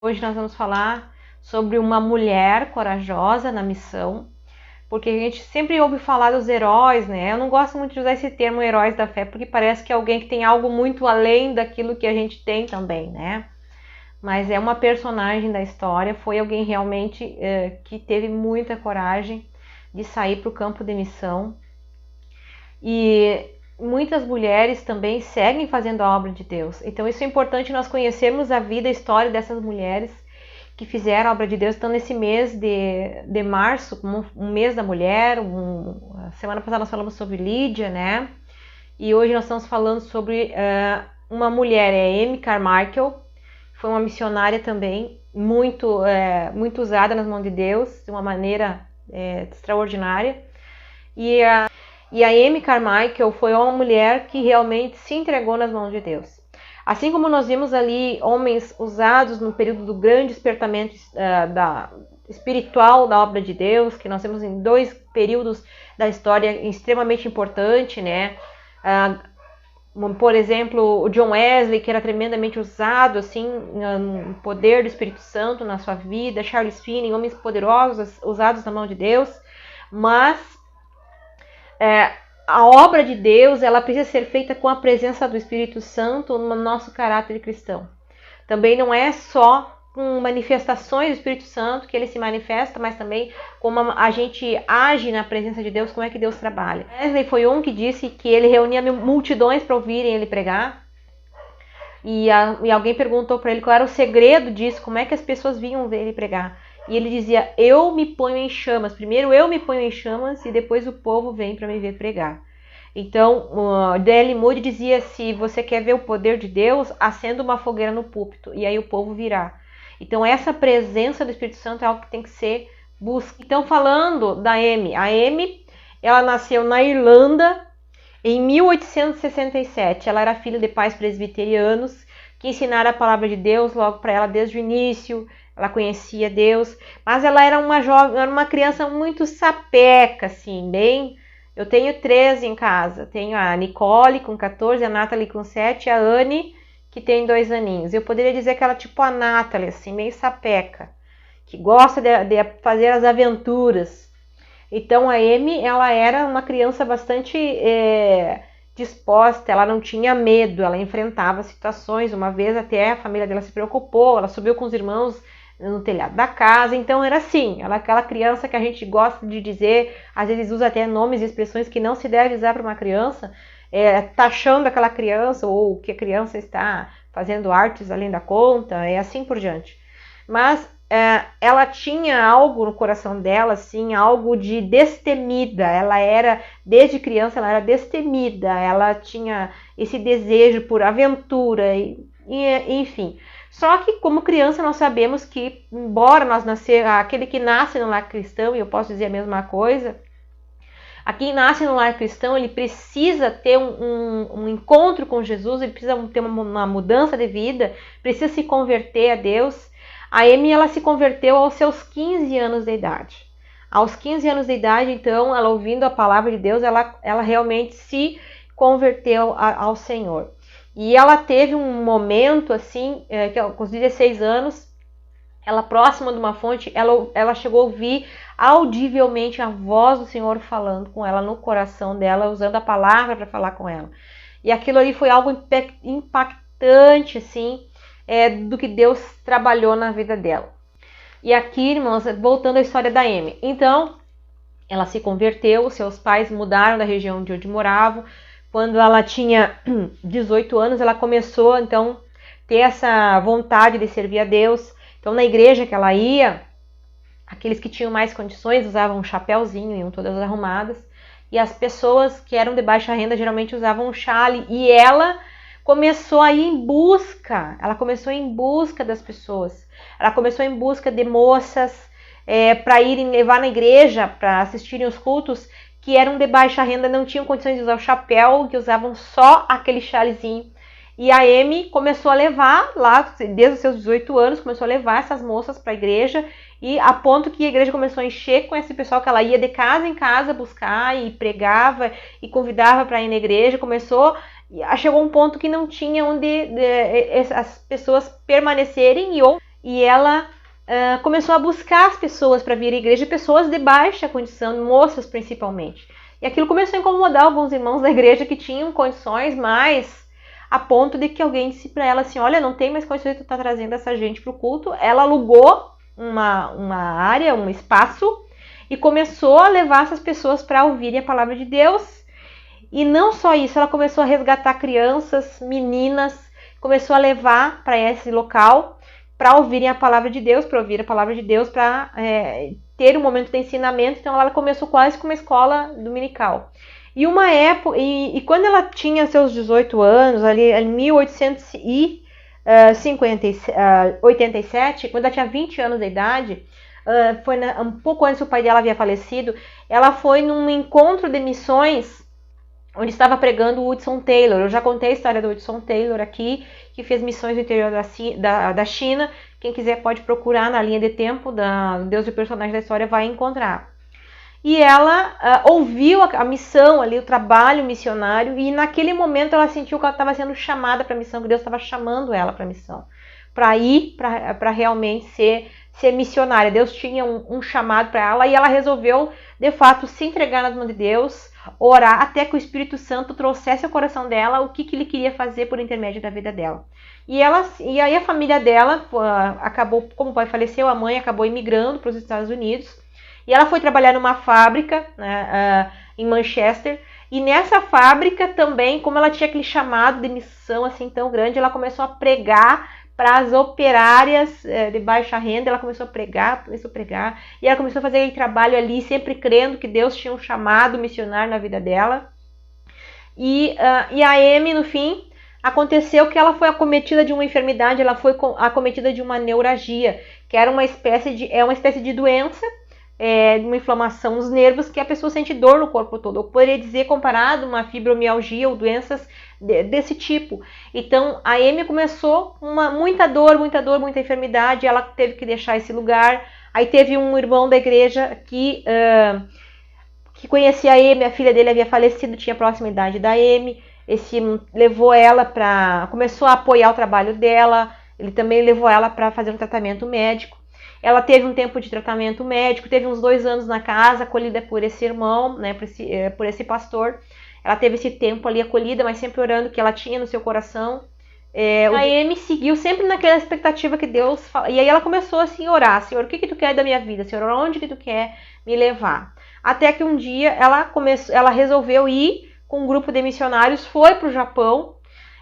Hoje nós vamos falar sobre uma mulher corajosa na missão, porque a gente sempre ouve falar dos heróis, né? Eu não gosto muito de usar esse termo heróis da fé, porque parece que é alguém que tem algo muito além daquilo que a gente tem também, né? Mas é uma personagem da história, foi alguém realmente que teve muita coragem de sair para o campo de missão. E muitas mulheres também seguem fazendo a obra de Deus. Então isso é importante nós conhecermos a vida e a história dessas mulheres que fizeram a obra de Deus. Então nesse mês de março, como um mês da mulher, semana passada nós falamos sobre Lídia, né? E hoje nós estamos falando sobre uma mulher, Amy Carmichael, foi uma missionária também, muito usada nas mãos de Deus, de uma maneira extraordinária. E a Amy Carmichael foi uma mulher que realmente se entregou nas mãos de Deus. Assim como nós vimos ali homens usados no período do grande despertamento espiritual da obra de Deus, que nós temos em dois períodos da história extremamente importantes, né? Por exemplo, o John Wesley, que era tremendamente usado assim, no poder do Espírito Santo na sua vida, Charles Finney, homens poderosos usados na mão de Deus, mas a obra de Deus, ela precisa ser feita com a presença do Espírito Santo no nosso caráter cristão. Também não é só com manifestações do Espírito Santo que ele se manifesta, mas também como a gente age na presença de Deus, como é que Deus trabalha. Wesley foi um que disse que ele reunia multidões para ouvirem ele pregar. E alguém perguntou para ele qual era o segredo disso, como é que as pessoas vinham ver ele pregar. E ele dizia, eu me ponho em chamas. Primeiro eu me ponho em chamas e depois o povo vem para me ver pregar. Então, D.L. Moody dizia, se você quer ver o poder de Deus, acenda uma fogueira no púlpito e aí o povo virá. Então, essa presença do Espírito Santo é algo que tem que ser buscado. Então, falando da Amy, a Amy, ela nasceu na Irlanda em 1867. Ela era filha de pais presbiterianos que ensinaram a palavra de Deus logo para ela desde o início. Ela conhecia Deus, mas ela era uma criança muito sapeca, assim, bem... Eu tenho 3 em casa. Tenho a Nicole com 14, a Nathalie com 7, a Anne que tem 2 aninhos. Eu poderia dizer que ela é tipo a Nathalie, assim, meio sapeca, que gosta de fazer as aventuras. Então a Amy, ela era uma criança bastante disposta, ela não tinha medo, ela enfrentava situações. Uma vez até a família dela se preocupou, ela subiu com os irmãos no telhado da casa, então era assim, ela é aquela criança que a gente gosta de dizer, às vezes usa até nomes e expressões que não se deve usar para uma criança, taxando aquela criança, ou que a criança está fazendo artes além da conta, assim por diante. Mas ela tinha algo no coração dela, assim, algo de destemida. Ela era, desde criança, ela era destemida. Ela tinha esse desejo por aventura, enfim. Só que, como criança, nós sabemos que, embora nós aquele que nasce no lar cristão, e eu posso dizer a mesma coisa, quem nasce no lar cristão, ele precisa ter um encontro com Jesus, ele precisa ter uma mudança de vida, precisa se converter a Deus. A Amy, ela se converteu aos seus 15 anos de idade. Aos 15 anos de idade, então, ela ouvindo a palavra de Deus, ela realmente se converteu ao Senhor. E ela teve um momento, assim, que com os 16 anos, ela próxima de uma fonte, ela chegou a ouvir audivelmente a voz do Senhor falando com ela no coração dela, usando a palavra para falar com ela. E aquilo ali foi algo impactante, assim, do que Deus trabalhou na vida dela. E aqui, irmãos, voltando à história da Amy. Então, ela se converteu, seus pais mudaram da região de onde moravam. Quando ela tinha 18 anos, ela começou, então, ter essa vontade de servir a Deus. Então, na igreja que ela ia, aqueles que tinham mais condições usavam um chapéuzinho, iam todas arrumadas. E as pessoas que eram de baixa renda geralmente usavam um chale. E ela começou a ir em busca, das pessoas. Ela começou em busca de moças para irem levar na igreja, para assistirem os cultos, que eram de baixa renda, não tinham condições de usar o chapéu, que usavam só aquele chalezinho. E a Amy começou a levar, lá desde os seus 18 anos, começou a levar essas moças para a igreja, e a ponto que a igreja começou a encher com esse pessoal que ela ia de casa em casa buscar, e pregava, e convidava para ir na igreja. Chegou um ponto que não tinha onde as pessoas permanecerem, e ela começou a buscar as pessoas para vir à igreja, pessoas de baixa condição, moças principalmente. E aquilo começou a incomodar alguns irmãos da igreja que tinham condições, mas a ponto de que alguém disse para ela assim, olha, não tem mais condições de tu estar trazendo essa gente para o culto. Ela alugou uma área, um espaço, e começou a levar essas pessoas para ouvirem a palavra de Deus. E não só isso, ela começou a resgatar crianças, meninas, começou a levar para esse local para ouvirem a palavra de Deus, para ouvir a palavra de Deus, para ter um momento de ensinamento. Então ela começou quase com uma escola dominical. E uma época, e quando ela tinha seus 18 anos, ali em 1887, quando ela tinha 20 anos de idade, foi um pouco antes que o pai dela havia falecido, ela foi num encontro de missões onde estava pregando o Hudson Taylor. Eu já contei a história do Hudson Taylor aqui, que fez missões no interior da China. Quem quiser pode procurar na linha de tempo da Deus e o Personagem da História, vai encontrar. E ela ouviu a missão ali, o trabalho missionário, e naquele momento ela sentiu que ela estava sendo chamada para a missão, que Deus estava chamando ela para a missão, para ir, para realmente ser missionária. Deus tinha um chamado para ela, e ela resolveu, de fato, se entregar nas mãos de Deus, orar até que o Espírito Santo trouxesse ao coração dela o que ele queria fazer por intermédio da vida dela. E aí a família dela acabou, como o pai faleceu, a mãe acabou imigrando para os Estados Unidos, e ela foi trabalhar numa fábrica, né, em Manchester. E nessa fábrica também, como ela tinha aquele chamado de missão assim tão grande, ela começou a pregar para as operárias de baixa renda. Ela começou a pregar, e ela começou a fazer aquele trabalho ali, sempre crendo que Deus tinha um chamado missionário na vida dela. E a Amy, no fim, aconteceu que ela foi acometida de uma enfermidade, ela foi acometida de uma neuralgia, que era uma espécie de doença, uma inflamação nos nervos, que a pessoa sente dor no corpo todo. Eu poderia dizer comparado a uma fibromialgia ou doenças desse tipo. Então a Amy começou muita dor, muita enfermidade. Ela teve que deixar esse lugar. Aí teve um irmão da igreja que conhecia a Amy, a filha dele havia falecido, tinha a próxima idade da Amy. Esse levou ela começou a apoiar o trabalho dela. Ele também levou ela para fazer um tratamento médico. Ela teve um tempo de tratamento médico, teve uns 2 anos na casa, acolhida por esse irmão, né, por esse pastor. Ela teve esse tempo ali acolhida, mas sempre orando, que ela tinha no seu coração. A Amy seguiu sempre naquela expectativa que Deus fala. E aí ela começou assim a orar: Senhor, o que tu quer da minha vida? Senhor, onde que tu quer me levar? Até que um dia ela resolveu ir com um grupo de missionários, foi para o Japão.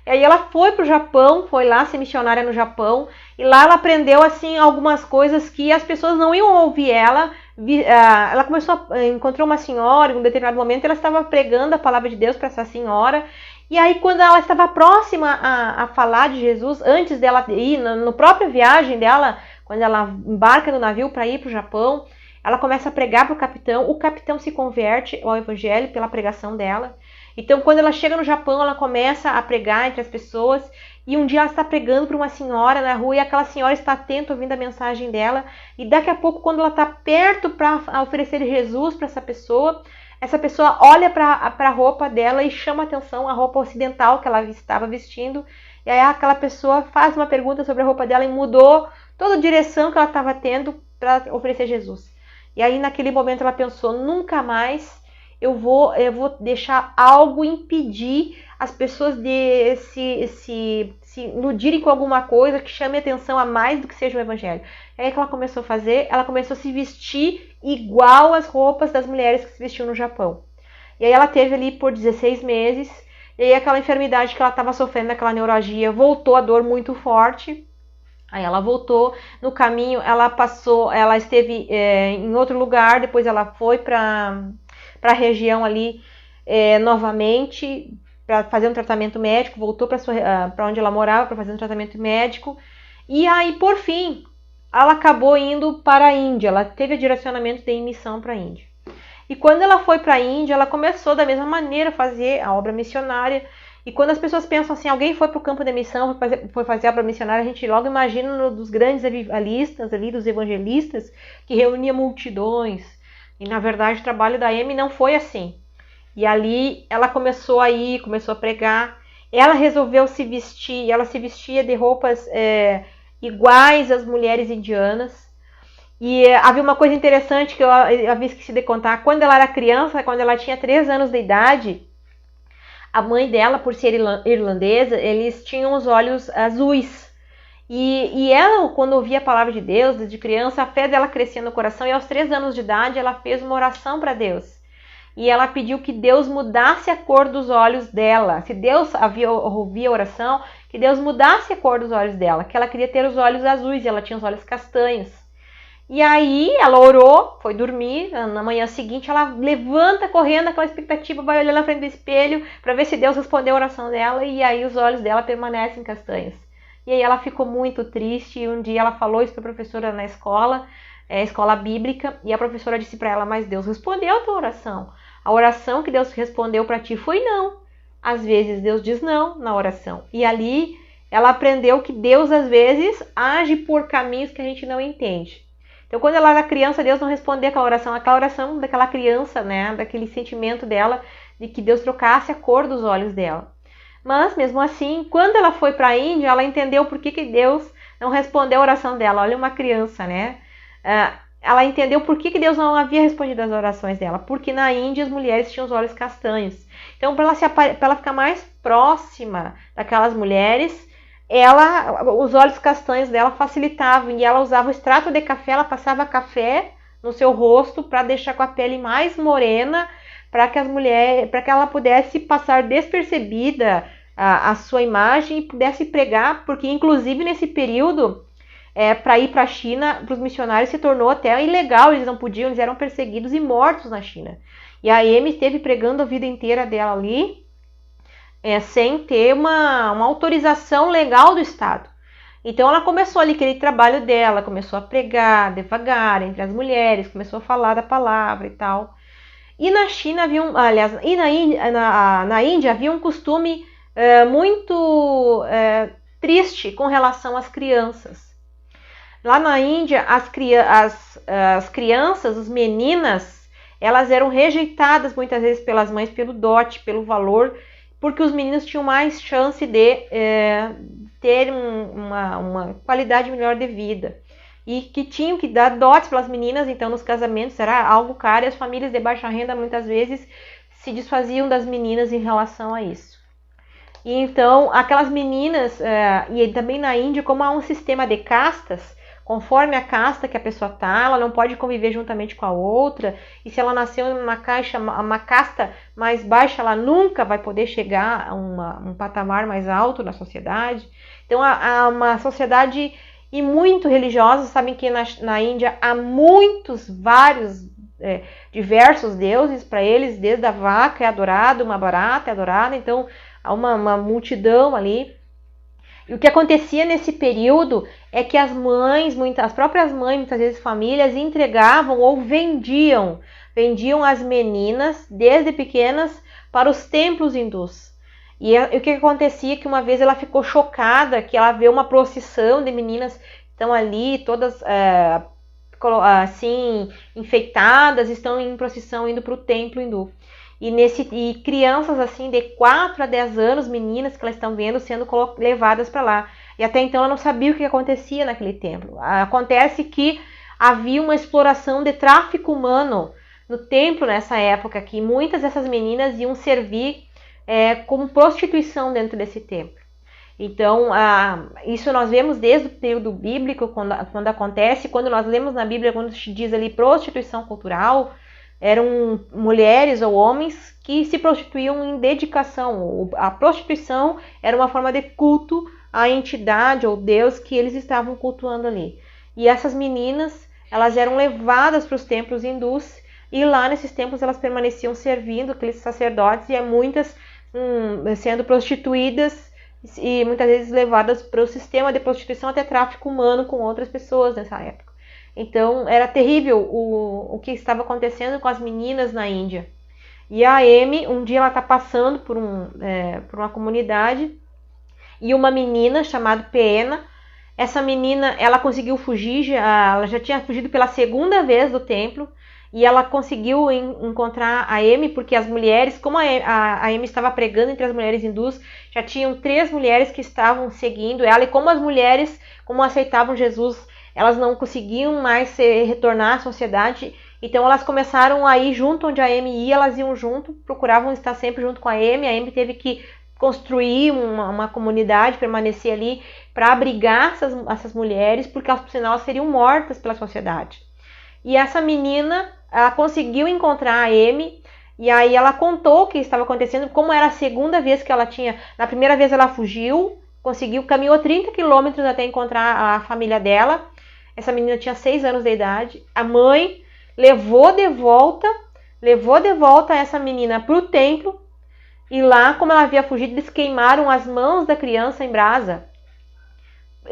E aí ela foi para o Japão, foi lá ser missionária no Japão, e lá ela aprendeu assim algumas coisas que as pessoas não iam ouvir ela. Ela encontrou uma senhora em um determinado momento, ela estava pregando a palavra de Deus para essa senhora, e aí quando ela estava próxima a falar de Jesus, antes dela ir, na própria viagem dela, quando ela embarca no navio para ir para o Japão, ela começa a pregar para o capitão se converte ao evangelho pela pregação dela. Então, quando ela chega no Japão, ela começa a pregar entre as pessoas, e um dia ela está pregando para uma senhora na rua, e aquela senhora está atenta ouvindo a mensagem dela, e daqui a pouco, quando ela está perto para oferecer Jesus para essa pessoa olha para a roupa dela e chama a atenção a roupa ocidental que ela estava vestindo, e aí aquela pessoa faz uma pergunta sobre a roupa dela e mudou toda a direção que ela estava tendo para oferecer Jesus. E aí, naquele momento, ela pensou: nunca mais eu vou deixar algo impedir as pessoas de se iludirem com alguma coisa que chame atenção a mais do que seja o evangelho. E aí, o que ela começou a fazer? Ela começou a se vestir igual às roupas das mulheres que se vestiam no Japão. E aí ela teve ali por 16 meses, e aí aquela enfermidade que ela estava sofrendo, aquela neuralgia, voltou a dor muito forte. Aí ela voltou, no caminho ela esteve em outro lugar, depois ela foi para a região ali novamente para fazer um tratamento médico, voltou para onde ela morava para fazer um tratamento médico, e aí por fim ela acabou indo para a Índia. Ela teve o direcionamento de missão para a Índia, e quando ela foi para a Índia, ela começou da mesma maneira a fazer a obra missionária. E quando as pessoas pensam assim, alguém foi para o campo da missão, foi fazer a obra missionária, a gente logo imagina dos grandes avivalistas ali, dos evangelistas, que reuniam multidões. E na verdade o trabalho da Amy não foi assim. E ali ela começou a pregar. Ela resolveu se vestir, ela se vestia de roupas iguais às mulheres indianas. E havia uma coisa interessante que eu havia esquecido de contar. Quando ela era criança, quando ela tinha 3 anos de idade, a mãe dela, por ser irlandesa, eles tinham os olhos azuis. E ela, quando ouvia a palavra de Deus, desde criança, a fé dela crescia no coração. E aos 3 anos de idade, ela fez uma oração para Deus. E ela pediu que Deus mudasse a cor dos olhos dela. Se Deus ouvia a oração, que Deus mudasse a cor dos olhos dela. Que ela queria ter os olhos azuis e ela tinha os olhos castanhos. E aí ela orou, foi dormir, na manhã seguinte ela levanta correndo, aquela expectativa, vai olhar na frente do espelho para ver se Deus respondeu a oração dela, e aí os olhos dela permanecem castanhos. E aí ela ficou muito triste, e um dia ela falou isso para a professora na escola, escola bíblica, e a professora disse para ela, mas Deus respondeu a tua oração. A oração que Deus respondeu para ti foi não. Às vezes Deus diz não na oração. E ali ela aprendeu que Deus às vezes age por caminhos que a gente não entende. Então, quando ela era criança, Deus não respondia aquela oração daquela criança, né, daquele sentimento dela de que Deus trocasse a cor dos olhos dela. Mas, mesmo assim, quando ela foi para a Índia, ela entendeu por que Deus não respondeu a oração dela. Olha, uma criança, né? Ela entendeu por que Deus não havia respondido as orações dela. Porque na Índia as mulheres tinham os olhos castanhos. Então, para ela ficar mais próxima daquelas mulheres, os olhos castanhos dela facilitavam, e ela usava o extrato de café, ela passava café no seu rosto para deixar com a pele mais morena, para que ela pudesse passar despercebida a sua imagem e pudesse pregar, porque inclusive nesse período, para ir para a China, para os missionários se tornou até ilegal, eles não podiam, eles eram perseguidos e mortos na China. E a Amy esteve pregando a vida inteira dela ali, sem ter uma autorização legal do Estado. Então ela começou ali aquele trabalho dela, começou a pregar devagar entre as mulheres, começou a falar da palavra e tal. E na China havia na Índia havia um costume muito triste com relação às crianças. Lá na Índia, as crianças, as meninas, elas eram rejeitadas muitas vezes pelas mães pelo dote, pelo valor, porque os meninos tinham mais chance de ter uma qualidade melhor de vida. E que tinham que dar dotes para as meninas, então nos casamentos era algo caro, e as famílias de baixa renda muitas vezes se desfaziam das meninas em relação a isso. E então aquelas meninas, e também na Índia, como há um sistema de castas, conforme a casta que a pessoa tá, ela não pode conviver juntamente com a outra, e se ela nasceu em uma casta mais baixa, ela nunca vai poder chegar a um patamar mais alto na sociedade. Então há uma sociedade e muito religiosa. Sabem que na Índia há diversos deuses para eles, desde a vaca é adorada, uma barata é adorada, então há uma multidão ali. E o que acontecia nesse período é que as próprias mães, muitas vezes famílias, entregavam ou vendiam as meninas desde pequenas para os templos hindus. E o que acontecia é que uma vez ela ficou chocada, que ela vê uma procissão de meninas que estão ali, todas assim, enfeitadas, estão em procissão indo para o templo hindu. E crianças assim de 4 a 10 anos, meninas que elas estão vendo sendo levadas para lá. E até então ela não sabia o que acontecia naquele templo. Acontece que havia uma exploração de tráfico humano no templo nessa época, que muitas dessas meninas iam servir como prostituição dentro desse templo. Então, isso nós vemos desde o período bíblico, quando acontece, quando nós lemos na Bíblia, quando se diz ali prostituição cultural, eram mulheres ou homens que se prostituíam em dedicação. A prostituição era uma forma de culto à entidade ou Deus que eles estavam cultuando ali. E essas meninas, elas eram levadas para os templos hindus, e lá nesses templos elas permaneciam servindo aqueles sacerdotes, e muitas sendo prostituídas e muitas vezes levadas para o sistema de prostituição, até tráfico humano com outras pessoas nessa época. Então era terrível o que estava acontecendo com as meninas na Índia. E a Amy, um dia ela está passando por uma comunidade, e uma menina chamada Peena, Essa menina, ela conseguiu fugir, ela já tinha fugido pela segunda vez do templo, e ela conseguiu encontrar a Amy, porque as mulheres, como a Amy estava pregando entre as mulheres hindus, já tinham 3 mulheres que estavam seguindo ela, e como as mulheres, como aceitavam Jesus, elas não conseguiam mais retornar à sociedade, então elas começaram a ir junto onde a Amy ia, elas iam junto, procuravam estar sempre junto com a Amy teve que construir uma comunidade, permanecer ali para abrigar essas mulheres, porque senão elas seriam mortas pela sociedade. E essa menina, ela conseguiu encontrar a Amy, e aí ela contou o que estava acontecendo, como era a segunda vez que ela tinha... Na primeira vez ela fugiu, caminhou 30 quilômetros até encontrar a família dela. Essa menina tinha 6 anos de idade. A mãe levou de volta essa menina para o templo, e lá, como ela havia fugido, eles queimaram as mãos da criança em brasa,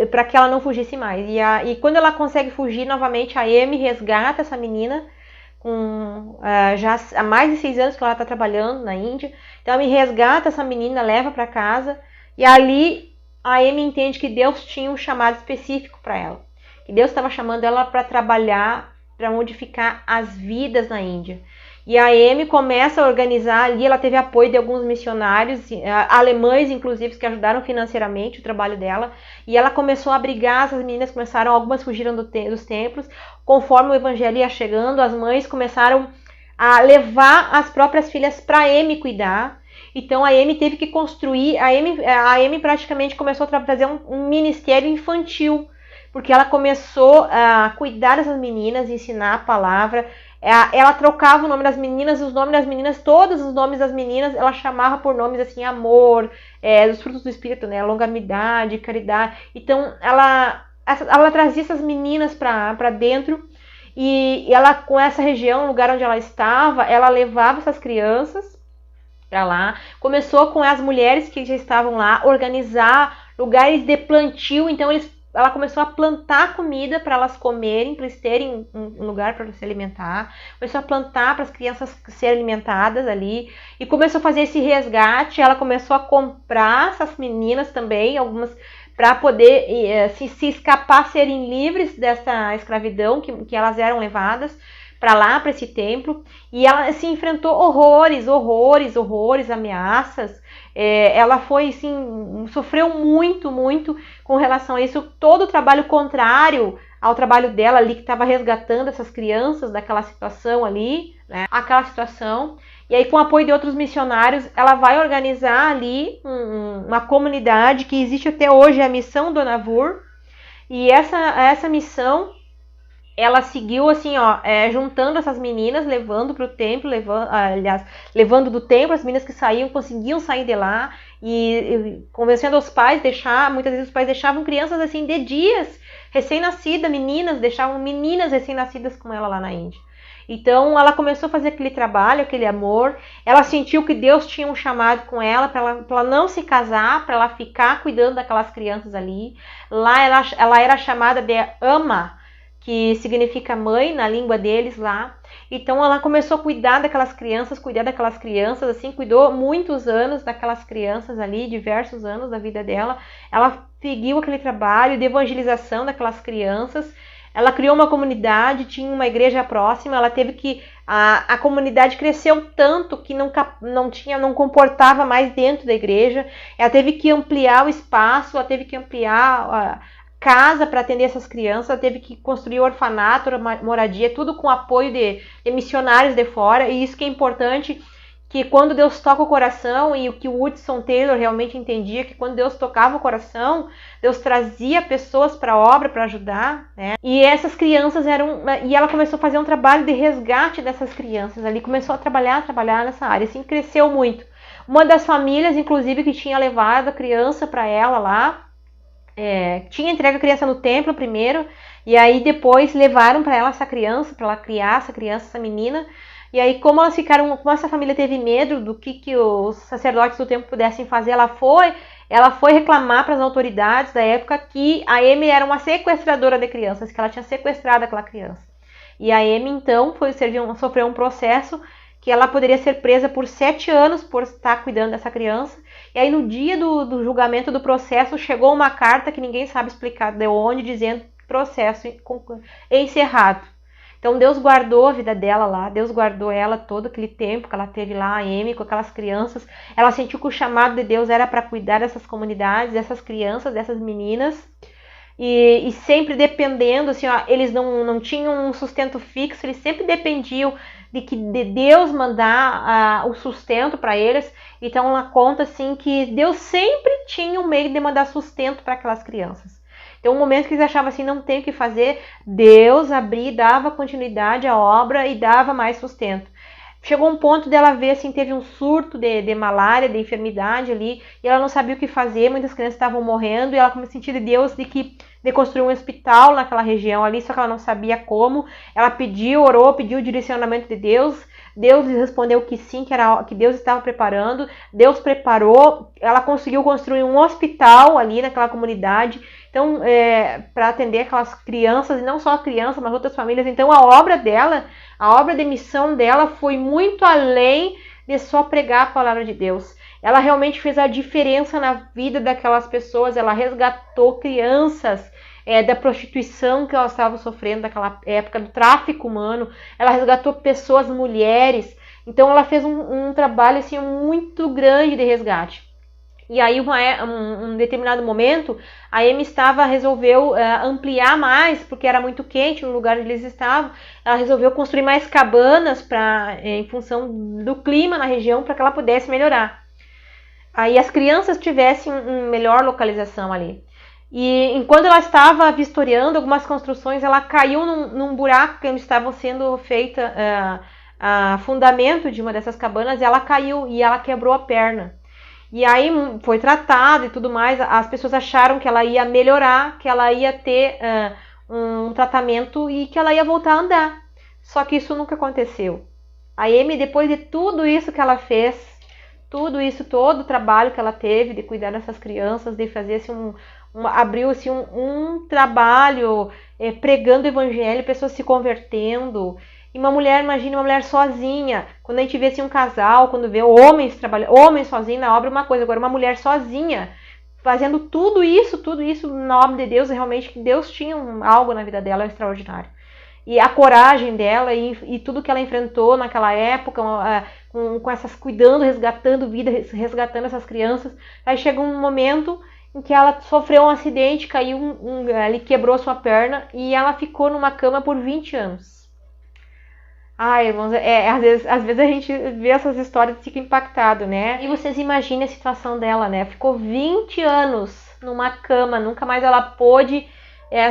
para que ela não fugisse mais. E quando ela consegue fugir novamente, a Amy resgata essa menina, já há mais de 6 anos que ela está trabalhando na Índia. Então, ela resgata essa menina, leva para casa, e ali a Amy entende que Deus tinha um chamado específico para ela. Que Deus estava chamando ela para trabalhar, para modificar as vidas na Índia. E a Amy começa a organizar ali, ela teve apoio de alguns missionários, alemães inclusive, que ajudaram financeiramente o trabalho dela, e ela começou a abrigar essas meninas, algumas fugiram dos templos, conforme o evangelho ia chegando, as mães começaram a levar as próprias filhas para a Amy cuidar. Então a Amy teve que construir, a Amy praticamente começou a fazer um ministério infantil, porque ela começou a cuidar dessas meninas, ensinar a palavra. Ela trocava o nome das meninas, todos os nomes das meninas, ela chamava por nomes assim, amor, dos frutos do espírito, né, longanimidade, caridade. Então ela trazia essas meninas para dentro, e ela, com essa região, o lugar onde ela estava, ela levava essas crianças para lá, começou com as mulheres que já estavam lá, organizar lugares de plantio. Então ela começou a plantar comida para elas comerem, para eles terem um lugar para se alimentar. Começou a plantar para as crianças serem alimentadas ali. E começou a fazer esse resgate. Ela começou a comprar essas meninas também, algumas, para poder se escapar, serem livres dessa escravidão que elas eram levadas para lá, para esse templo. E ela se enfrentou horrores, ameaças. Ela foi, assim, sofreu muito com relação a isso. Todo o trabalho contrário ao trabalho dela ali, que estava resgatando essas crianças daquela situação ali, né? Aquela situação. E aí, com o apoio de outros missionários, ela vai organizar ali uma comunidade que existe até hoje, a Missão Dona Vur. E essa missão, ela seguiu assim, juntando essas meninas, levando para o templo, levando do templo as meninas que conseguiam sair de lá, e convencendo os pais, muitas vezes os pais deixavam crianças assim de dias, recém-nascidas, deixavam meninas recém-nascidas com ela lá na Índia. Então ela começou a fazer aquele trabalho, aquele amor. Ela sentiu que Deus tinha um chamado com ela para ela não se casar, para ela ficar cuidando daquelas crianças ali. Lá ela era chamada de ama, que significa mãe na língua deles lá. Então ela começou a cuidar daquelas crianças, assim, cuidou muitos anos daquelas crianças ali, diversos anos da vida dela. Ela seguiu aquele trabalho de evangelização daquelas crianças. Ela criou uma comunidade, tinha uma igreja próxima. Ela teve que... A comunidade cresceu tanto que não comportava mais dentro da igreja. Ela teve que ampliar o espaço, ela teve que ampliar casa para atender essas crianças, ela teve que construir orfanato, moradia, tudo com apoio de missionários de fora. E isso que é importante, que quando Deus toca o coração, e o que o Hudson Taylor realmente entendia, que quando Deus tocava o coração, Deus trazia pessoas para a obra, para ajudar, né? E essas crianças e ela começou a fazer um trabalho de resgate dessas crianças ali, começou a trabalhar nessa área, assim, cresceu muito. Uma das famílias, inclusive, que tinha levado a criança para ela lá, tinha entregue a criança no templo primeiro, e aí depois levaram para ela essa criança, para ela criar essa menina. E aí, como essa família teve medo do que os sacerdotes do templo pudessem fazer, ela foi reclamar para as autoridades da época que a Amy era uma sequestradora de crianças, que ela tinha sequestrado aquela criança. E a Amy, então, sofreu um processo que ela poderia ser presa por 7 anos por estar cuidando dessa criança. E aí no dia do julgamento do processo chegou uma carta que ninguém sabe explicar de onde, dizendo processo encerrado. Então Deus guardou a vida dela lá, Deus guardou ela todo aquele tempo que ela teve lá, a Amy, com aquelas crianças. Ela sentiu que o chamado de Deus era para cuidar dessas comunidades, dessas crianças, dessas meninas. E sempre dependendo, assim, ó, eles não tinham um sustento fixo, eles sempre dependiam de Deus mandar o sustento para eles. Então ela conta assim que Deus sempre tinha um meio de mandar sustento para aquelas crianças. Então, um momento que eles achavam assim, não tem o que fazer, Deus abria, dava continuidade à obra e dava mais sustento. Chegou um ponto dela ver, assim, teve um surto de malária, de enfermidade ali, e ela não sabia o que fazer, muitas crianças estavam morrendo, e ela começou a sentir de Deus de construir um hospital naquela região ali, só que ela não sabia como. Ela pediu, orou, pediu o direcionamento de Deus. Deus lhe respondeu que sim, que Deus estava preparando. Deus preparou, ela conseguiu construir um hospital ali naquela comunidade. Então, para atender aquelas crianças, e não só a criança, mas outras famílias. Então, a obra dela, a obra de missão dela foi muito além de só pregar a palavra de Deus. Ela realmente fez a diferença na vida daquelas pessoas. Ela resgatou crianças da prostituição que elas estavam sofrendo naquela época, do tráfico humano. Ela resgatou pessoas, mulheres. Então, ela fez um trabalho assim, muito grande de resgate. E aí, um determinado momento, a Amy resolveu ampliar mais, porque era muito quente no lugar onde eles estavam. Ela resolveu construir mais cabanas em função do clima na região, para que ela pudesse melhorar. Aí as crianças tivessem uma melhor localização ali. E enquanto ela estava vistoriando algumas construções, ela caiu num buraco que estavam sendo feita fundamento de uma dessas cabanas, e ela caiu e ela quebrou a perna. E aí foi tratado e tudo mais, as pessoas acharam que ela ia melhorar, que ela ia ter um tratamento e que ela ia voltar a andar. Só que isso nunca aconteceu. A Amy, depois de tudo isso que ela fez, tudo isso, todo o trabalho que ela teve de cuidar dessas crianças, de fazer assim, abriu assim, um trabalho pregando o evangelho, pessoas se convertendo. E uma mulher, imagine uma mulher sozinha. Quando a gente vê assim, um casal, quando vê homens trabalhando, homens sozinhos na obra é uma coisa, agora uma mulher sozinha, fazendo tudo isso na obra de Deus, realmente que Deus tinha algo na vida dela extraordinário. E a coragem dela e tudo que ela enfrentou naquela época, com essas cuidando, resgatando vida, resgatando essas crianças. Aí chega um momento em que ela sofreu um acidente, caiu, ela quebrou sua perna e ela ficou numa cama por 20 anos. Ai, irmãos, às vezes a gente vê essas histórias e fica impactado, né? E vocês imaginem a situação dela, né? Ficou 20 anos numa cama, nunca mais ela pôde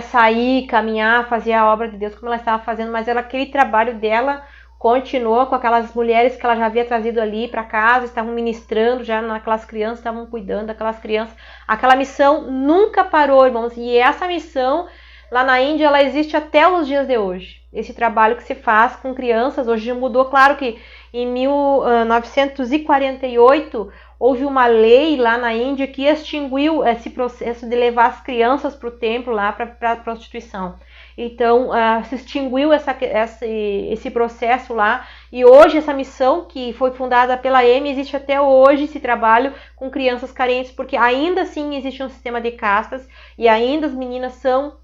sair, caminhar, fazer a obra de Deus como ela estava fazendo, mas aquele trabalho dela continuou com aquelas mulheres que ela já havia trazido ali para casa, estavam ministrando já naquelas crianças, estavam cuidando daquelas crianças. Aquela missão nunca parou, irmãos, e essa missão lá na Índia, ela existe até os dias de hoje. Esse trabalho que se faz com crianças, hoje já mudou. Claro que em 1948 houve uma lei lá na Índia que extinguiu esse processo de levar as crianças para o templo lá para a prostituição. Então se extinguiu esse processo lá, e hoje essa missão que foi fundada pela Amy, existe até hoje esse trabalho com crianças carentes, porque ainda assim existe um sistema de castas e ainda as meninas são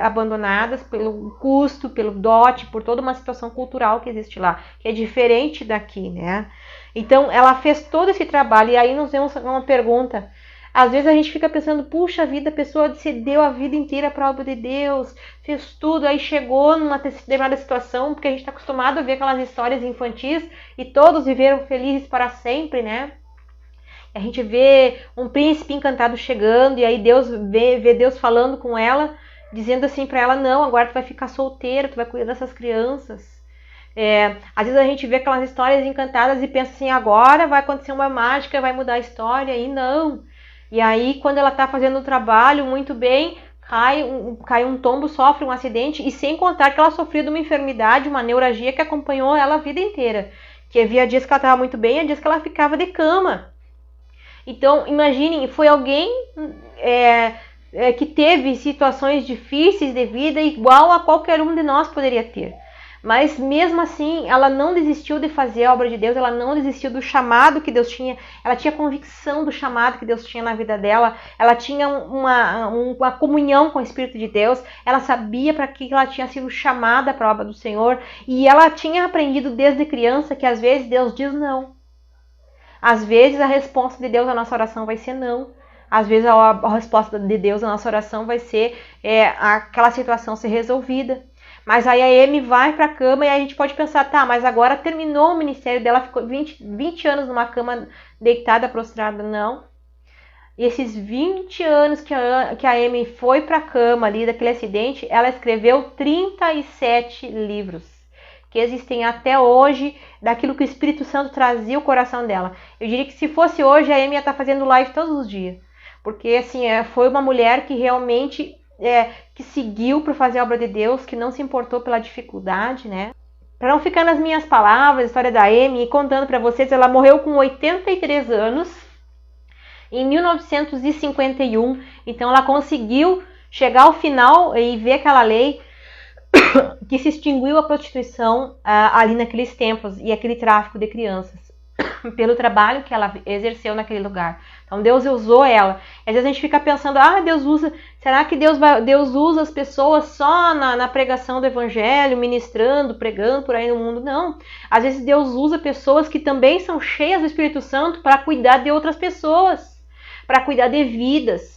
abandonadas pelo custo, pelo dote, por toda uma situação cultural que existe lá, que é diferente daqui, né? Então ela fez todo esse trabalho, e aí nos vemos uma pergunta. Às vezes a gente fica pensando, puxa vida, a pessoa se deu a vida inteira para a obra de Deus, fez tudo, aí chegou numa determinada situação, porque a gente está acostumado a ver aquelas histórias infantis e todos viveram felizes para sempre, né? A gente vê um príncipe encantado chegando, e aí Deus vê Deus falando com ela, dizendo assim para ela, não, agora tu vai ficar solteira, tu vai cuidar dessas crianças. Às vezes a gente vê aquelas histórias encantadas e pensa assim, agora vai acontecer uma mágica, vai mudar a história, e não. E aí, quando ela está fazendo o trabalho muito bem, cai um tombo, sofre um acidente, e sem contar que ela sofreu de uma enfermidade, uma neuralgia que acompanhou ela a vida inteira. Que havia dias que ela estava muito bem, e dias que ela ficava de cama. Então, imaginem, foi alguém que teve situações difíceis de vida igual a qualquer um de nós poderia ter. Mas mesmo assim, ela não desistiu de fazer a obra de Deus, ela não desistiu do chamado que Deus tinha, ela tinha convicção do chamado que Deus tinha na vida dela, ela tinha uma comunhão com o Espírito de Deus, ela sabia para que ela tinha sido chamada para a obra do Senhor, e ela tinha aprendido desde criança que às vezes Deus diz não. Às vezes a resposta de Deus à nossa oração vai ser não. Às vezes a resposta de Deus à nossa oração vai ser aquela situação ser resolvida. Mas aí a Amy vai para a cama e a gente pode pensar, tá, mas agora terminou o ministério dela, ficou 20 anos numa cama deitada, prostrada. Não. E esses 20 anos que a Amy foi para a cama ali daquele acidente, ela escreveu 37 livros, que existem até hoje, daquilo que o Espírito Santo trazia o coração dela. Eu diria que se fosse hoje, a Amy ia estar fazendo live todos os dias. Porque assim, foi uma mulher que realmente... que seguiu para fazer a obra de Deus, que não se importou pela dificuldade, né? Para não ficar nas minhas palavras, a história da Amy, e contando para vocês, ela morreu com 83 anos, em 1951, então ela conseguiu chegar ao final e ver aquela lei que se extinguiu a prostituição ali naqueles tempos e aquele tráfico de crianças, pelo trabalho que ela exerceu naquele lugar. Então Deus usou ela. Às vezes a gente fica pensando, será que Deus usa as pessoas só na pregação do evangelho, ministrando, pregando por aí no mundo? Não. Às vezes Deus usa pessoas que também são cheias do Espírito Santo para cuidar de outras pessoas, para cuidar de vidas.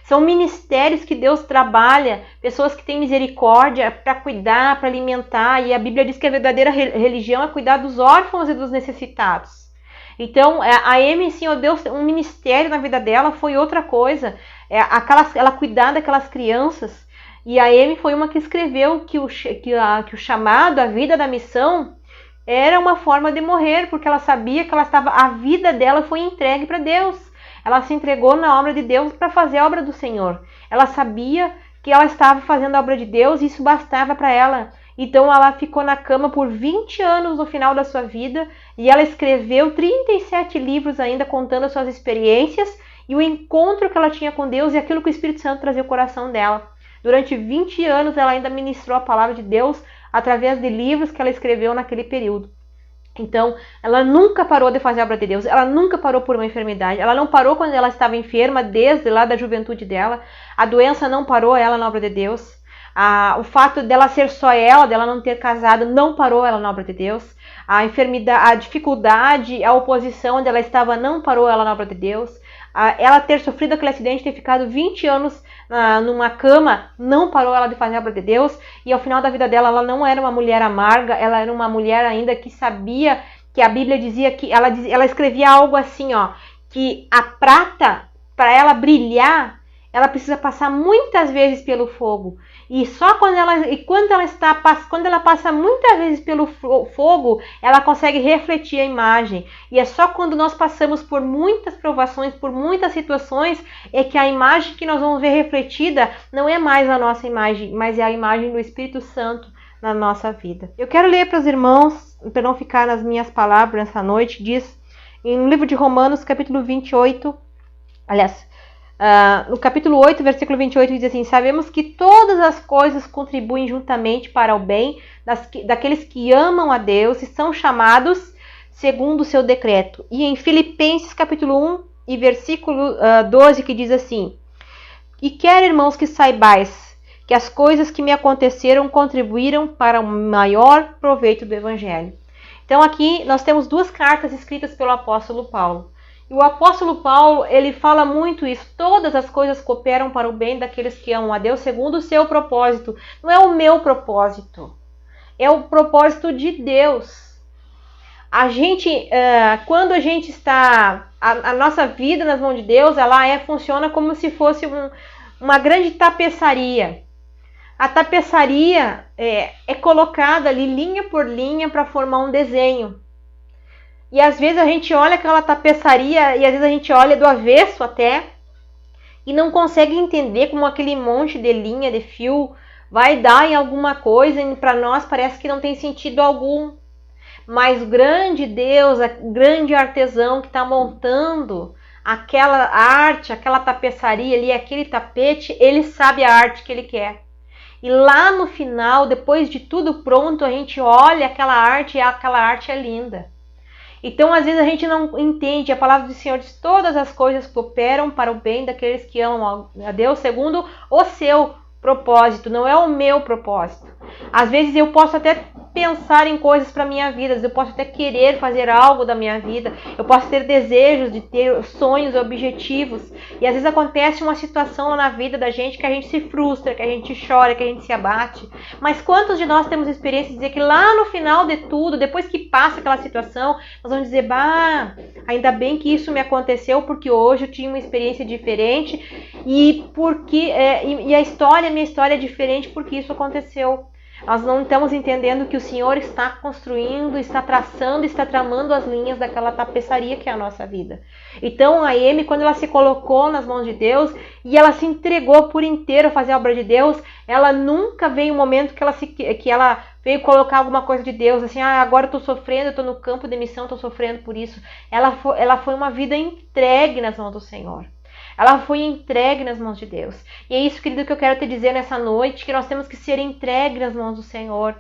São ministérios que Deus trabalha, pessoas que têm misericórdia para cuidar, para alimentar. E a Bíblia diz que a verdadeira religião é cuidar dos órfãos e dos necessitados. Então, a Amy, sim, Deus, um ministério na vida dela foi outra coisa. Ela cuidar daquelas crianças. E a Amy foi uma que escreveu que o chamado, a vida da missão, era uma forma de morrer, porque ela sabia que a vida dela foi entregue para Deus. Ela se entregou na obra de Deus para fazer a obra do Senhor. Ela sabia que ela estava fazendo a obra de Deus e isso bastava para ela. Então ela ficou na cama por 20 anos no final da sua vida e ela escreveu 37 livros ainda contando as suas experiências e o encontro que ela tinha com Deus e aquilo que o Espírito Santo trazia ao coração dela. Durante 20 anos ela ainda ministrou a palavra de Deus através de livros que ela escreveu naquele período. Então, ela nunca parou de fazer a obra de Deus, ela nunca parou por uma enfermidade, ela não parou quando ela estava enferma, desde lá da juventude dela, a doença não parou ela na obra de Deus, o fato dela ser só ela, dela não ter casado, não parou ela na obra de Deus, a enfermidade, a dificuldade, a oposição onde ela estava, não parou ela na obra de Deus, ela ter sofrido aquele acidente, ter ficado 20 anos numa cama, não parou ela de fazer a obra de Deus, e ao final da vida dela, ela não era uma mulher amarga, ela era uma mulher ainda que sabia, que a Bíblia dizia que, ela escrevia algo assim, que a prata, para ela brilhar, ela precisa passar muitas vezes pelo fogo, e só quando ela passa muitas vezes pelo fogo, ela consegue refletir a imagem. E é só quando nós passamos por muitas provações, por muitas situações, é que a imagem que nós vamos ver refletida não é mais a nossa imagem, mas é a imagem do Espírito Santo na nossa vida. Eu quero ler para os irmãos, para não ficar nas minhas palavras nessa noite, diz no livro de Romanos, capítulo 28, no capítulo 8, versículo 28, diz assim: sabemos que todas as coisas contribuem juntamente para o bem daqueles que amam a Deus e são chamados segundo o seu decreto. E em Filipenses capítulo 1 e versículo 12, que diz assim: e quero, irmãos, que saibais que as coisas que me aconteceram contribuíram para o maior proveito do Evangelho. Então aqui nós temos duas cartas escritas pelo apóstolo Paulo. E o apóstolo Paulo, ele fala muito isso. Todas as coisas cooperam para o bem daqueles que amam a Deus segundo o seu propósito. Não é o meu propósito. É o propósito de Deus. Quando a gente está... A nossa vida nas mãos de Deus, ela funciona como se fosse uma grande tapeçaria. A tapeçaria é colocada ali linha por linha para formar um desenho. E às vezes a gente olha aquela tapeçaria e às vezes a gente olha do avesso até e não consegue entender como aquele monte de linha, de fio vai dar em alguma coisa e para nós parece que não tem sentido algum. Mas o grande Deus, o grande artesão que está montando aquela arte, aquela tapeçaria ali, aquele tapete, ele sabe a arte que ele quer. E lá no final, depois de tudo pronto, a gente olha aquela arte e aquela arte é linda. Então, às vezes a gente não entende, a palavra do Senhor diz: todas as coisas cooperam para o bem daqueles que amam a Deus segundo o seu propósito, não é o meu propósito. Às vezes eu posso até pensar em coisas para minha vida, eu posso até querer fazer algo da minha vida, eu posso ter desejos de ter sonhos, objetivos, e às vezes acontece uma situação lá na vida da gente que a gente se frustra, que a gente chora, que a gente se abate. Mas quantos de nós temos experiência de dizer que lá no final de tudo, depois que passa aquela situação, nós vamos dizer: bah, ainda bem que isso me aconteceu, porque hoje eu tinha uma experiência diferente e porque minha história é diferente porque isso aconteceu. Nós não estamos entendendo que o Senhor está construindo, está traçando, está tramando as linhas daquela tapeçaria que é a nossa vida. Então a Amy, quando ela se colocou nas mãos de Deus e ela se entregou por inteiro a fazer a obra de Deus, ela nunca veio um momento que ela veio colocar alguma coisa de Deus, assim: agora eu estou sofrendo, eu estou no campo de missão, estou sofrendo por isso. Ela foi uma vida entregue nas mãos do Senhor. Ela foi entregue nas mãos de Deus. E é isso, querido, que eu quero te dizer nessa noite, que nós temos que ser entregues nas mãos do Senhor.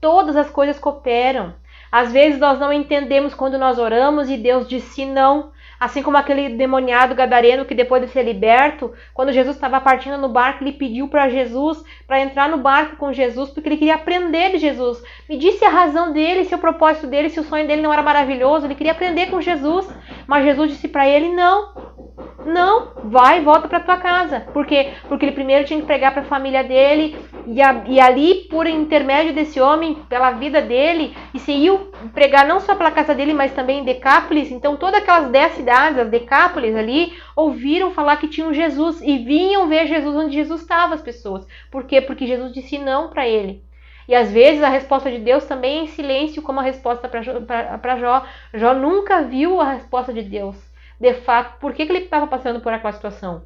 Todas as coisas cooperam. Às vezes nós não entendemos quando nós oramos e Deus disse não. Assim como aquele demoniado gadareno que depois de ser liberto, quando Jesus estava partindo no barco, ele pediu para Jesus, para entrar no barco com Jesus, porque ele queria aprender de Jesus. Me disse a razão dele, se o propósito dele, se o sonho dele não era maravilhoso, ele queria aprender com Jesus. Mas Jesus disse para ele: não, vai e volta para tua casa. Por quê? Porque ele primeiro tinha que pregar para a família dele, e ali, por intermédio desse homem, pela vida dele, e se ia pregar não só pela casa dele, mas também em Decápolis. Então todas aquelas 10 cidades, as Decápolis ali, ouviram falar que tinham Jesus e vinham ver Jesus onde Jesus estava, as pessoas. Por quê? Porque Jesus disse não para ele. E às vezes a resposta de Deus também é em silêncio, como a resposta para Jó. Jó nunca viu a resposta de Deus. De fato, por que ele estava passando por aquela situação?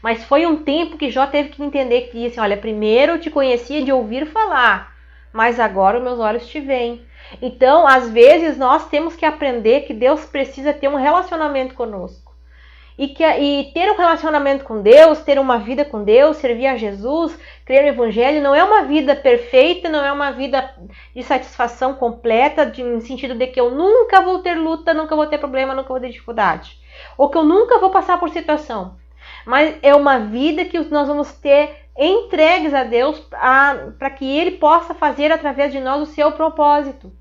Mas foi um tempo que Jó teve que entender que disse: olha, primeiro eu te conhecia de ouvir falar, mas agora os meus olhos te veem. Então, às vezes, nós temos que aprender que Deus precisa ter um relacionamento conosco. E ter um relacionamento com Deus, ter uma vida com Deus, servir a Jesus, crer no Evangelho, não é uma vida perfeita, não é uma vida de satisfação completa, no sentido de que eu nunca vou ter luta, nunca vou ter problema, nunca vou ter dificuldade. Ou que eu nunca vou passar por situação. Mas é uma vida que nós vamos ter entregues a Deus para que Ele possa fazer através de nós o seu propósito.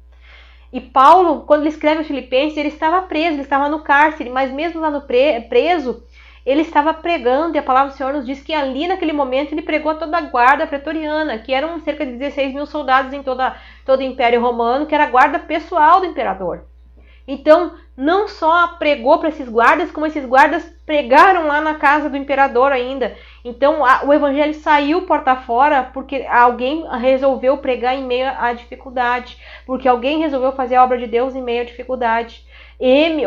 E Paulo, quando ele escreve os Filipenses, ele estava preso, ele estava no cárcere, mas mesmo lá no preso, ele estava pregando, e a palavra do Senhor nos diz que ali naquele momento ele pregou a toda a guarda pretoriana, que eram cerca de 16 mil soldados em todo o Império Romano, que era a guarda pessoal do imperador. Então, não só pregou para esses guardas, como esses guardas pregaram lá na casa do imperador ainda. Então, o evangelho saiu porta fora porque alguém resolveu pregar em meio à dificuldade, porque alguém resolveu fazer a obra de Deus em meio à dificuldade.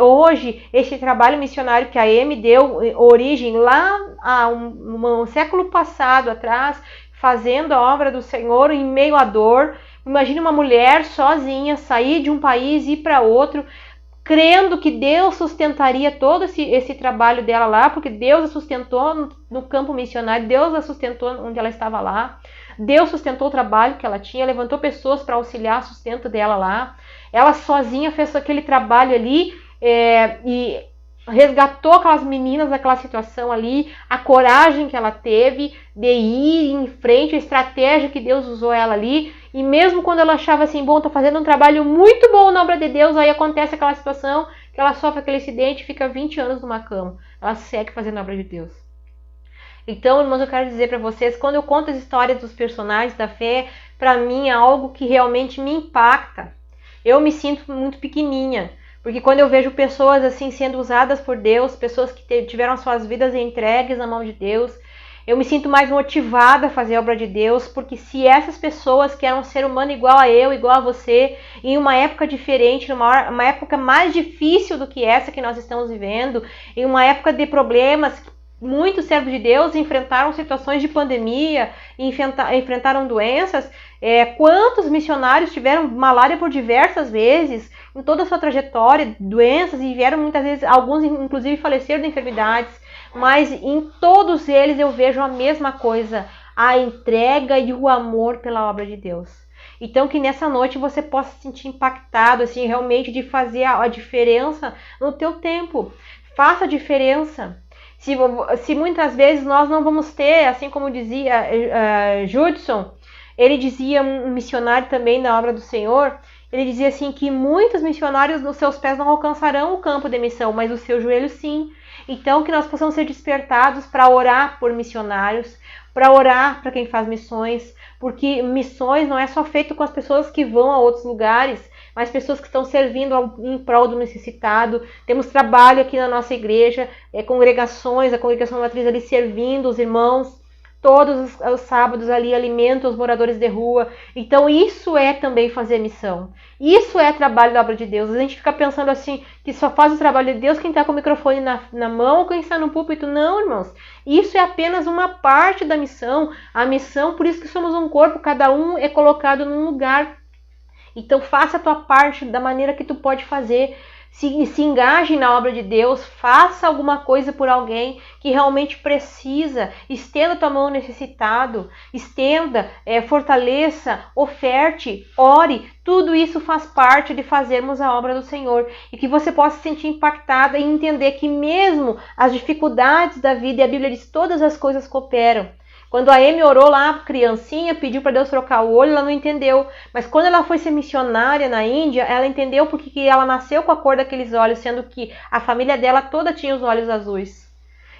Hoje, esse trabalho missionário que a Amy deu origem lá a um século passado atrás, fazendo a obra do Senhor em meio à dor. Imagine uma mulher sozinha sair de um país e ir para outro, crendo que Deus sustentaria todo esse trabalho dela lá, porque Deus a sustentou no campo missionário, Deus a sustentou onde ela estava lá, Deus sustentou o trabalho que ela tinha, levantou pessoas para auxiliar o sustento dela lá. Ela sozinha fez aquele trabalho ali e resgatou aquelas meninas daquela situação ali, a coragem que ela teve de ir em frente, a estratégia que Deus usou ela ali. E mesmo quando ela achava assim, bom, tô fazendo um trabalho muito bom na obra de Deus, aí acontece aquela situação que ela sofre aquele acidente e fica 20 anos numa cama. Ela segue fazendo a obra de Deus. Então, irmãos, eu quero dizer para vocês, quando eu conto as histórias dos personagens da fé, para mim é algo que realmente me impacta. Eu me sinto muito pequenininha, porque quando eu vejo pessoas assim sendo usadas por Deus, pessoas que tiveram suas vidas entregues na mão de Deus, eu me sinto mais motivada a fazer a obra de Deus, porque se essas pessoas que eram um ser humano igual a eu, igual a você, em uma época diferente, uma época mais difícil do que essa que nós estamos vivendo, em uma época de problemas, muitos servos de Deus enfrentaram situações de pandemia, enfrentaram doenças. Quantos missionários tiveram malária por diversas vezes em toda a sua trajetória, doenças, e vieram muitas vezes, alguns inclusive faleceram de enfermidades, mas em todos eles eu vejo a mesma coisa, a entrega e o amor pela obra de Deus. Então que nessa noite você possa se sentir impactado, assim, realmente de fazer a diferença no teu tempo. Faça a diferença. Se muitas vezes nós não vamos ter, assim como dizia Judson, ele dizia, um missionário também da obra do Senhor, ele dizia assim que muitos missionários nos seus pés não alcançarão o campo de missão, mas os seus joelhos sim. Então que nós possamos ser despertados para orar por missionários, para orar para quem faz missões, porque missões não é só feito com as pessoas que vão a outros lugares, mas pessoas que estão servindo em prol do necessitado. Temos trabalho aqui na nossa igreja, congregações, a congregação matriz ali servindo os irmãos, todos os sábados ali alimentam os moradores de rua. Então isso é também fazer missão. Isso é trabalho da obra de Deus. A gente fica pensando assim, que só faz o trabalho de Deus quem está com o microfone na mão ou quem está no púlpito. Não, irmãos. Isso é apenas uma parte da missão. A missão, por isso que somos um corpo, cada um é colocado num lugar. Então faça a tua parte da maneira que tu pode fazer. Se engaje na obra de Deus, faça alguma coisa por alguém que realmente precisa, estenda tua mão ao necessitado, estenda, fortaleça, oferte, ore, tudo isso faz parte de fazermos a obra do Senhor e que você possa se sentir impactada e entender que mesmo as dificuldades da vida, e a Bíblia diz, todas as coisas cooperam. Quando a Amy orou lá, criancinha, pediu para Deus trocar o olho, ela não entendeu. Mas quando ela foi ser missionária na Índia, ela entendeu porque que ela nasceu com a cor daqueles olhos, sendo que a família dela toda tinha os olhos azuis.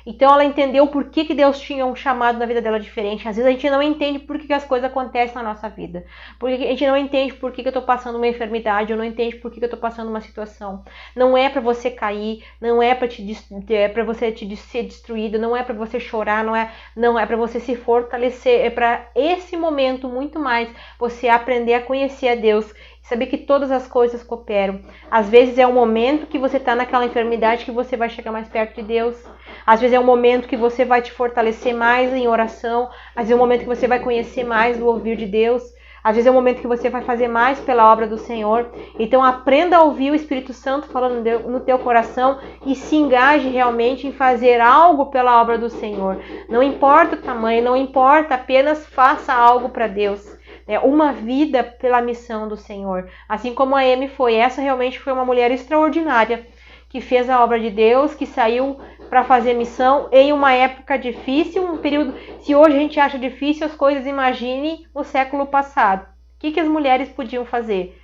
Então ela entendeu por que Deus tinha um chamado na vida dela diferente. Às vezes a gente não entende por que as coisas acontecem na nossa vida. Porque a gente não entende por que eu estou passando uma enfermidade, ou não entende por que eu estou passando uma situação. Não é para você cair, não é para você ser destruído, não é para você chorar, não é para você se fortalecer. É para esse momento muito mais você aprender a conhecer a Deus. Saber que todas as coisas cooperam. Às vezes é um momento que você está naquela enfermidade que você vai chegar mais perto de Deus. Às vezes é um momento que você vai te fortalecer mais em oração. Às vezes é um momento que você vai conhecer mais do ouvir de Deus. Às vezes é um momento que você vai fazer mais pela obra do Senhor. Então aprenda a ouvir o Espírito Santo falando no teu coração e se engaje realmente em fazer algo pela obra do Senhor. Não importa o tamanho, não importa, apenas faça algo para Deus. Uma vida pela missão do Senhor. Assim como a Amy foi. Essa realmente foi uma mulher extraordinária que fez a obra de Deus, que saiu para fazer missão em uma época difícil, um período. Se hoje a gente acha difícil as coisas, imagine o século passado. O que as mulheres podiam fazer?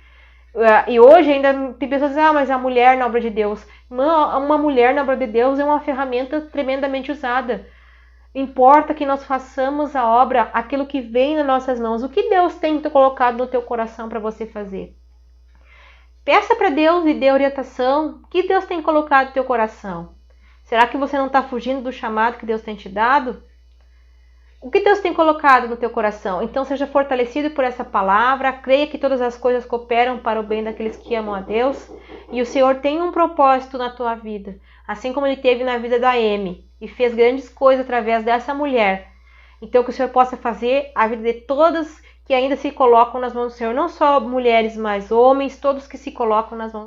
E hoje ainda tem pessoas que dizem, mas a mulher na obra de Deus. Uma mulher na obra de Deus é uma ferramenta tremendamente usada. Importa que nós façamos a obra, aquilo que vem nas nossas mãos. O que Deus tem colocado no teu coração para você fazer? Peça para Deus e dê orientação. O que Deus tem colocado no teu coração? Será que você não está fugindo do chamado que Deus tem te dado? O que Deus tem colocado no teu coração? Então seja fortalecido por essa palavra, creia que todas as coisas cooperam para o bem daqueles que amam a Deus e o Senhor tem um propósito na tua vida, assim como Ele teve na vida da Amy e fez grandes coisas através dessa mulher. Então que o Senhor possa fazer a vida de todas que ainda se colocam nas mãos do Senhor, não só mulheres, mas homens, todos que se colocam nas mãos